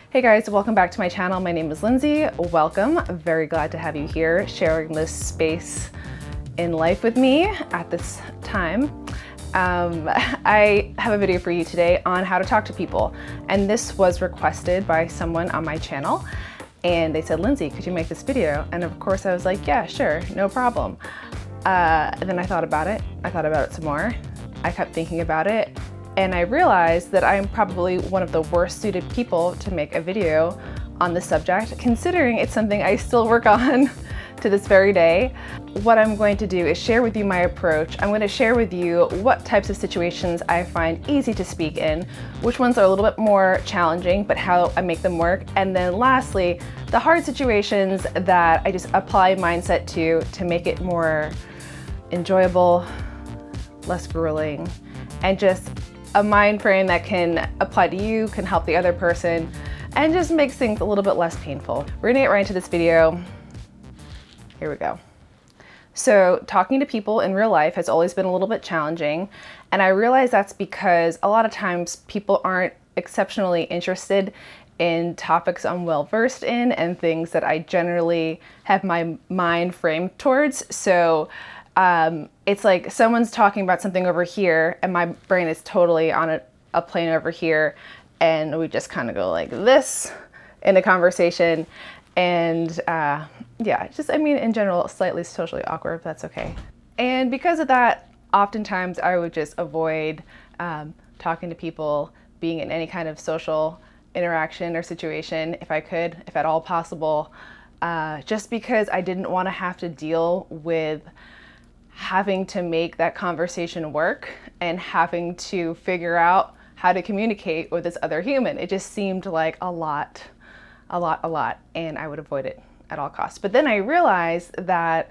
Hey guys, welcome back to my channel. My name is Lindsay. Welcome. I'm very glad to have you here sharing this space in life with me at this time. I have a video for you today on how to talk to people, and this was requested by someone on my channel, and they said, Lindsay, could you make this video? And of course I was like, yeah, sure, no problem. And then I thought about it. I thought about it some more. I kept thinking about it, and I realized that I'm probably one of the worst suited people to make a video on this subject, considering it's something I still work on to this very day. What I'm going to do is share with you my approach. I'm going to share with you what types of situations I find easy to speak in, which ones are a little bit more challenging, but how I make them work. And then lastly, the hard situations that I just apply mindset to make it more enjoyable, less grueling, and just a mind frame that can apply to you, can help the other person, and just makes things a little bit less painful. We're gonna get right into this video. Here we go. So talking to people in real life has always been a little bit challenging, and I realize that's because a lot of times people aren't exceptionally interested in topics I'm well versed in and things that I generally have my mind framed towards. So it's like someone's talking about something over here and my brain is totally on a plane over here, and we just kind of go like this in a conversation. And yeah, just, I mean, in general, slightly socially awkward, but that's okay. And because of that, oftentimes I would just avoid talking to people, being in any kind of social interaction or situation if I could, if at all possible, just because I didn't want to have to deal with having to make that conversation work and having to figure out how to communicate with this other human. It just seemed like a lot, and I would avoid it at all costs. But then I realized that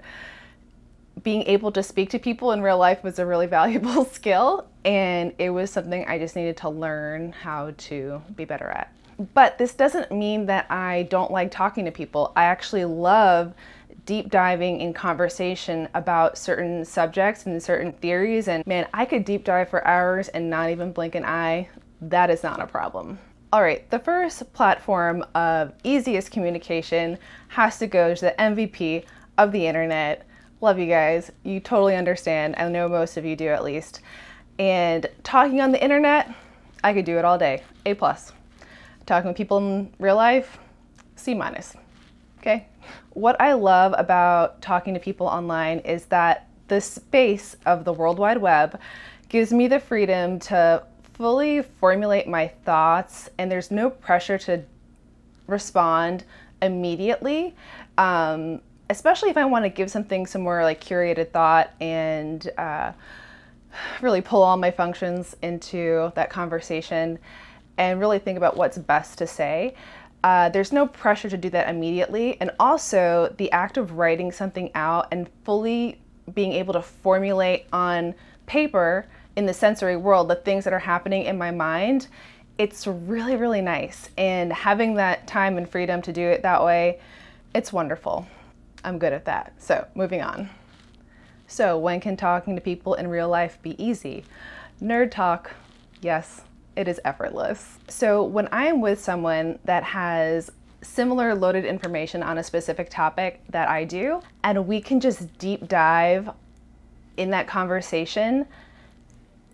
being able to speak to people in real life was a really valuable skill, and it was something I just needed to learn how to be better at. But this doesn't mean that I don't like talking to people. I actually love deep diving in conversation about certain subjects and certain theories, and man, I could deep dive for hours and not even blink an eye. That is not a problem. All right, the first platform of easiest communication has to go to the MVP of the internet. Love you guys. You totally understand. I know most of you do, at least. And talking on the internet, I could do it all day. A+. Talking with people in real life, C-. Okay? What I love about talking to people online is that the space of the World Wide Web gives me the freedom to fully formulate my thoughts, and there's no pressure to respond immediately, especially if I want to give something some more like curated thought and really pull all my functions into that conversation and really think about what's best to say. There's no pressure to do that immediately, and also the act of writing something out and fully being able to formulate on paper in the sensory world the things that are happening in my mind, it's really, really nice. And having that time and freedom to do it that way, it's wonderful. I'm good at that. So moving on. So when can talking to people in real life be easy? Nerd talk, yes, it is effortless. So when I am with someone that has similar loaded information on a specific topic that I do, and we can just deep dive in that conversation,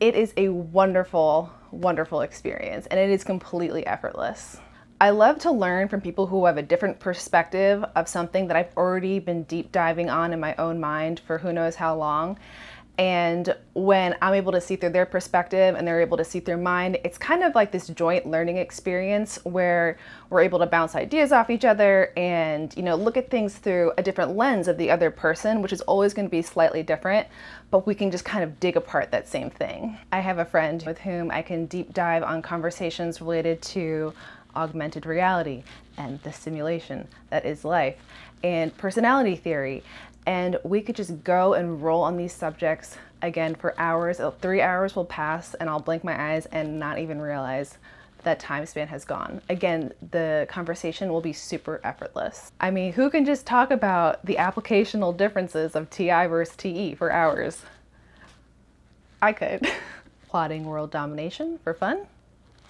it is a wonderful, wonderful experience, and it is completely effortless. I love to learn from people who have a different perspective of something that I've already been deep diving on in my own mind for who knows how long. And when I'm able to see through their perspective and they're able to see through mine, it's kind of like this joint learning experience where we're able to bounce ideas off each other and, you know, look at things through a different lens of the other person, which is always going to be slightly different, but we can just kind of dig apart that same thing. I have a friend with whom I can deep dive on conversations related to augmented reality and the simulation that is life and personality theory. And we could just go and roll on these subjects again for hours. 3 hours will pass and I'll blink my eyes and not even realize that time span has gone. Again, the conversation will be super effortless. I mean, who can just talk about the applicational differences of TI versus TE for hours? I could. Plotting world domination for fun?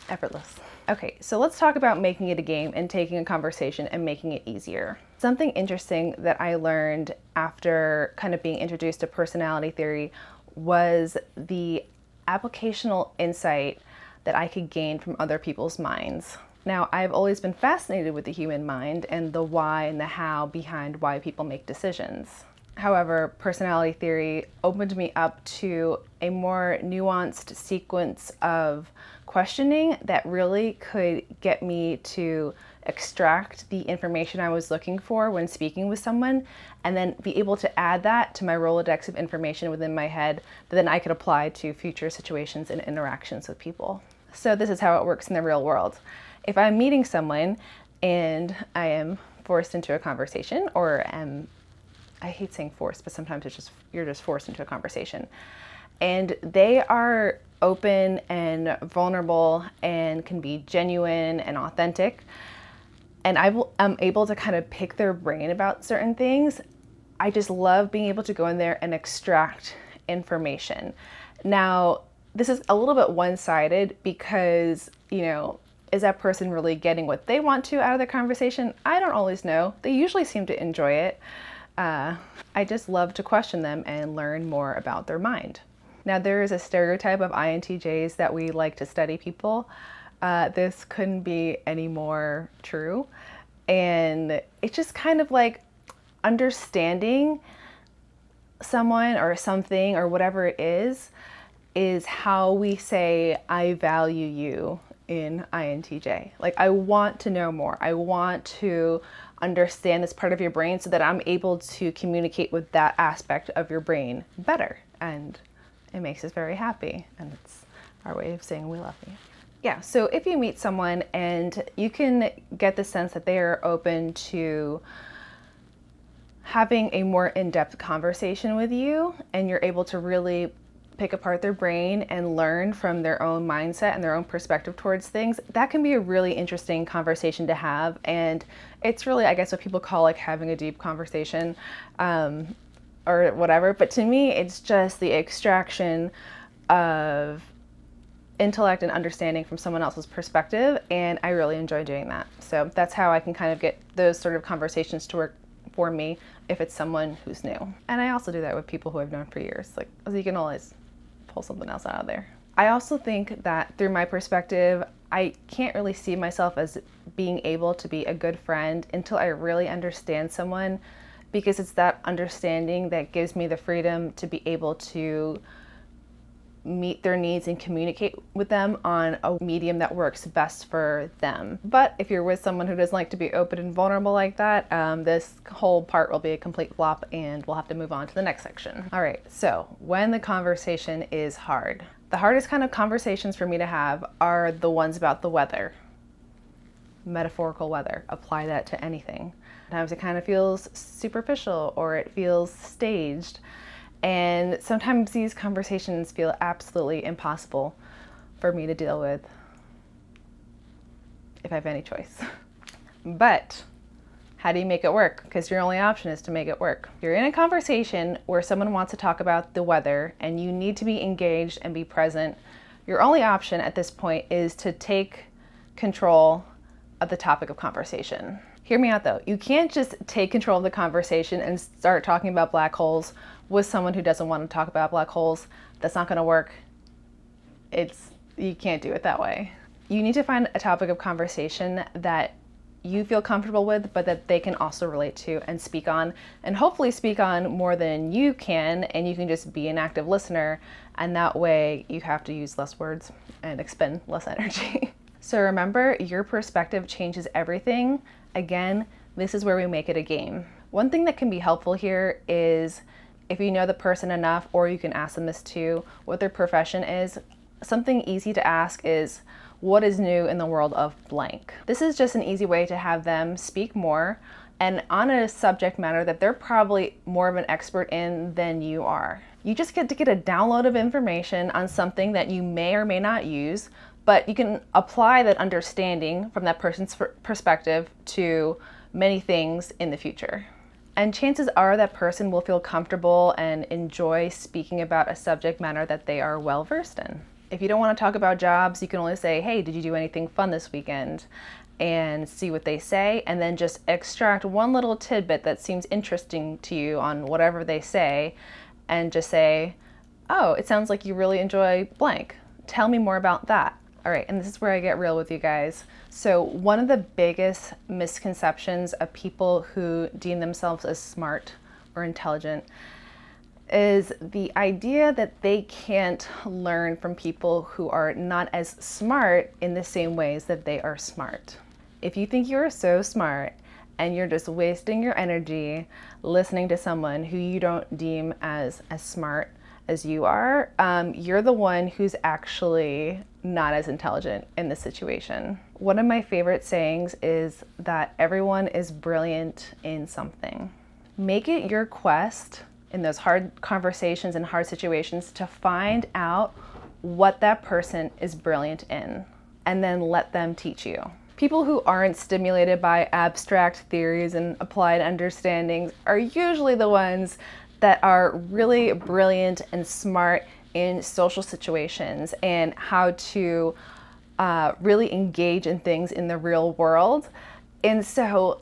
effortless. Okay, so let's talk about making it a game and taking a conversation and making it easier. Something interesting that I learned after kind of being introduced to personality theory was the applicational insight that I could gain from other people's minds. Now, I've always been fascinated with the human mind and the why and the how behind why people make decisions. However, personality theory opened me up to a more nuanced sequence of questioning that really could get me to extract the information I was looking for when speaking with someone, and then be able to add that to my Rolodex of information within my head that then I could apply to future situations and interactions with people. So this is how it works in the real world. If I'm meeting someone and I am forced into a conversation, or I hate saying forced, but sometimes it's just, you're just forced into a conversation, and they are open and vulnerable and can be genuine and authentic, and I'm able to kind of pick their brain about certain things, I just love being able to go in there and extract information. Now, this is a little bit one-sided because, is that person really getting what they want to out of the conversation? I don't always know. They usually seem to enjoy it. I just love to question them and learn more about their mind. Now, there is a stereotype of INTJs that we like to study people. This couldn't be any more true. And it's just kind of like understanding someone or something or whatever it is how we say, I value you in INTJ. Like, I want to know more. I want to understand this part of your brain so that I'm able to communicate with that aspect of your brain better. And it makes us very happy. And it's our way of saying we love you. Yeah, so if you meet someone and you can get the sense that they are open to having a more in-depth conversation with you, and you're able to really pick apart their brain and learn from their own mindset and their own perspective towards things, that can be a really interesting conversation to have. And it's really, I guess, what people call like having a deep conversation or whatever. But to me, it's just the extraction of intellect and understanding from someone else's perspective, and I really enjoy doing that. So that's how I can kind of get those sort of conversations to work for me if it's someone who's new. And I also do that with people who I've known for years. Like, so you can always pull something else out of there. I also think that through my perspective, I can't really see myself as being able to be a good friend until I really understand someone, because it's that understanding that gives me the freedom to be able to meet their needs and communicate with them on a medium that works best for them. But if you're with someone who doesn't like to be open and vulnerable like that, this whole part will be a complete flop and we'll have to move on to the next section. All right, so when the conversation is hard. The hardest kind of conversations for me to have are the ones about the weather. Metaphorical weather. Apply that to anything. Sometimes it kind of feels superficial or it feels staged. And sometimes these conversations feel absolutely impossible for me to deal with if I have any choice. But how do you make it work? Because your only option is to make it work. You're in a conversation where someone wants to talk about the weather and you need to be engaged and be present. Your only option at this point is to take control of the topic of conversation. Hear me out though. You can't just take control of the conversation and start talking about black holes with someone who doesn't want to talk about black holes. That's not going to work. You can't do it that way. You need to find a topic of conversation that you feel comfortable with, but that they can also relate to and speak on, and hopefully speak on more than you can, and you can just be an active listener, and that way you have to use less words and expend less energy. So remember, your perspective changes everything. Again, this is where we make it a game. One thing that can be helpful here is if you know the person enough, or you can ask them this too, what their profession is. Something easy to ask is, what is new in the world of blank? This is just an easy way to have them speak more and on a subject matter that they're probably more of an expert in than you are. You just get to get a download of information on something that you may or may not use, but you can apply that understanding from that person's perspective to many things in the future. And chances are that person will feel comfortable and enjoy speaking about a subject matter that they are well versed in. If you don't want to talk about jobs, you can only say, hey, did you do anything fun this weekend? And see what they say, and then just extract one little tidbit that seems interesting to you on whatever they say, and just say, oh, it sounds like you really enjoy blank. Tell me more about that. All right, and this is where I get real with you guys. So one of the biggest misconceptions of people who deem themselves as smart or intelligent is the idea that they can't learn from people who are not as smart in the same ways that they are smart. If you think you're so smart and you're just wasting your energy listening to someone who you don't deem as smart as you are, you're the one who's actually not as intelligent in this situation. One of my favorite sayings is that everyone is brilliant in something. Make it your quest in those hard conversations and hard situations to find out what that person is brilliant in, and then let them teach you. People who aren't stimulated by abstract theories and applied understandings are usually the ones that are really brilliant and smart in social situations and how to really engage in things in the real world. And so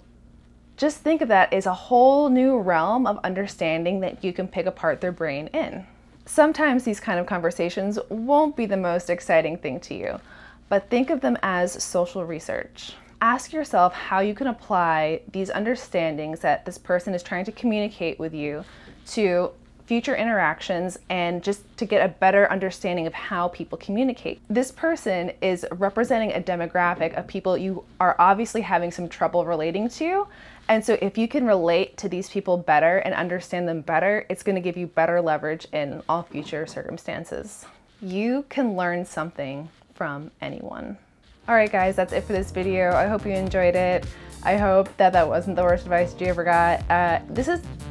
just think of that as a whole new realm of understanding that you can pick apart their brain in. Sometimes these kind of conversations won't be the most exciting thing to you, but think of them as social research. Ask yourself how you can apply these understandings that this person is trying to communicate with you to future interactions and just to get a better understanding of how people communicate. This person is representing a demographic of people you are obviously having some trouble relating to. And so if you can relate to these people better and understand them better, it's going to give you better leverage in all future circumstances. You can learn something from anyone. All right, guys, that's it for this video. I hope you enjoyed it. I hope that wasn't the worst advice you ever got. This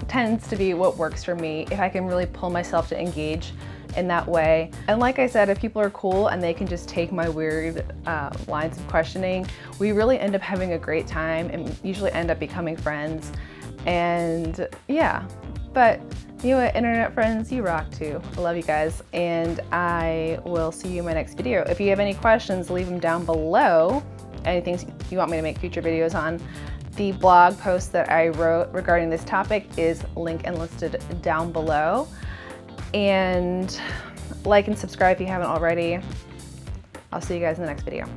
tends to be what works for me if I can really pull myself to engage in that way. And like I said, if people are cool and they can just take my weird lines of questioning, we really end up having a great time and usually end up becoming friends. And yeah, but you know what, internet friends, you rock too. I love you guys, and I will see you in my next video. If you have any questions, leave them down below. Anything you want me to make future videos on. The blog post that I wrote regarding this topic is linked and listed down below. And like and subscribe if you haven't already. I'll see you guys in the next video.